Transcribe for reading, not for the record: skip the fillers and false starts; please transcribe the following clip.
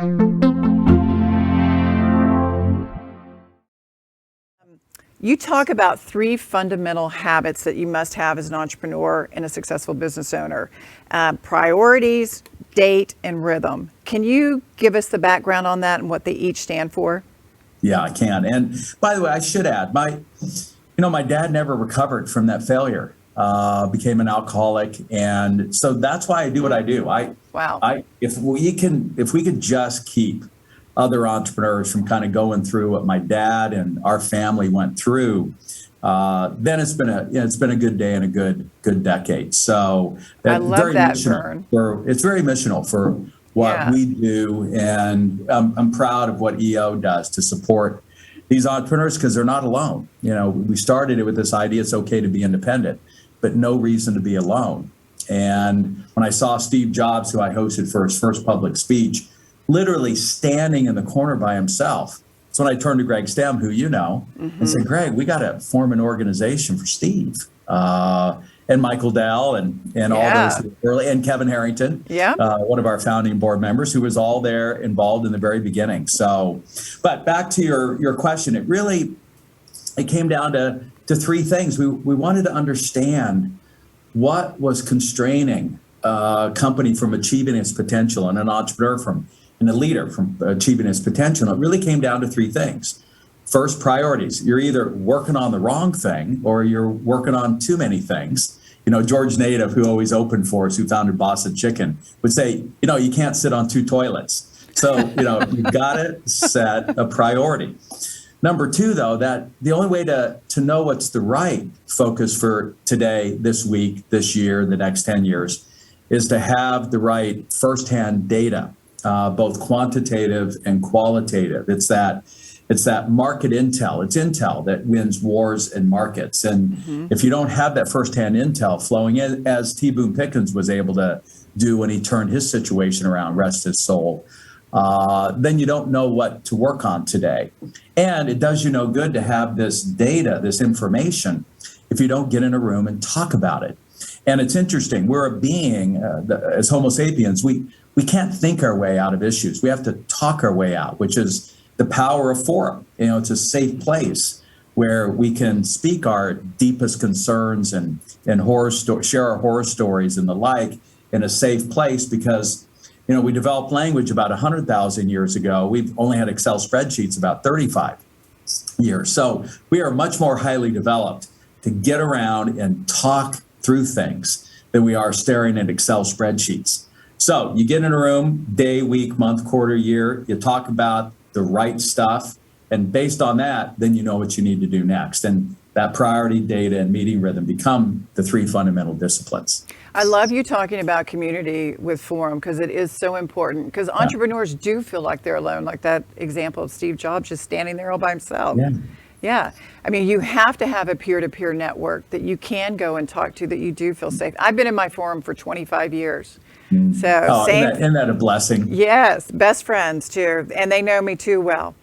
You talk about 3 fundamental habits that you must have as an entrepreneur and a successful business owner. Priorities, date, and rhythm. Can you give us the background on that and what they each stand for? Yeah, I can. And by the way, I should add, my dad never recovered from that failure. Became an alcoholic, and so that's why I do what I do. Wow. If we could just keep other entrepreneurs from kind of going through what my dad and our family went through, then it's been a good day and a good decade. So I love that, Verne. It's very missional for what Yeah. we do, and I'm proud of what EO does to support these entrepreneurs because they're not alone. We started it with this idea it's okay to be independent, but no reason to be alone. And when I saw Steve Jobs, who I hosted for his first public speech, literally standing in the corner by himself, that's when I turned to Greg Stem, who you know, and said, Greg, we got to form an organization for Steve. And Michael Dell and all those early, and Kevin Harrington, one of our founding board members, who was all there involved in the very beginning. So, but back to your question, it came down to 3 things. We wanted to understand what was constraining a company from achieving its potential, and an entrepreneur and a leader from achieving its potential. And it really came down to 3 things. First, priorities. You're either working on the wrong thing or you're working on too many things. George Native, who always opened for us, who founded Boston Chicken, would say, you can't sit on 2 toilets. So, you've got to set a priority. Number 2, though, that the only way to know what's the right focus for today, this week, this year, the next 10 years, is to have the right firsthand data, both quantitative and qualitative. It's that market intel. It's intel that wins wars and markets. And if you don't have that firsthand intel flowing in, as T. Boone Pickens was able to do when he turned his situation around, rest his soul, then you don't know what to work on today. And it does you no good to have this data, this information, if you don't get in a room and talk about it. And it's interesting. We're a being, as Homo sapiens, we can't think our way out of issues. We have to talk our way out, which is the power of forum. It's a safe place where we can speak our deepest concerns and share our horror stories and the like in a safe place, because we developed language about 100,000 years ago. We've only had Excel spreadsheets about 35 years. So we are much more highly developed to get around and talk through things than we are staring at Excel spreadsheets. So you get in a room, day, week, month, quarter, year, you talk about the right stuff, and based on that, then you know what you need to do next. And that priority, data, and meeting rhythm become the 3 fundamental disciplines. I love you talking about community with forum, because it is so important, because entrepreneurs do feel like they're alone, like that example of Steve Jobs just standing there all by himself. Yeah. I mean, you have to have a peer-to-peer network that you can go and talk to, that you do feel safe. I've been in my forum for 25 years. So isn't that a blessing? Yes, best friends too, and they know me too well.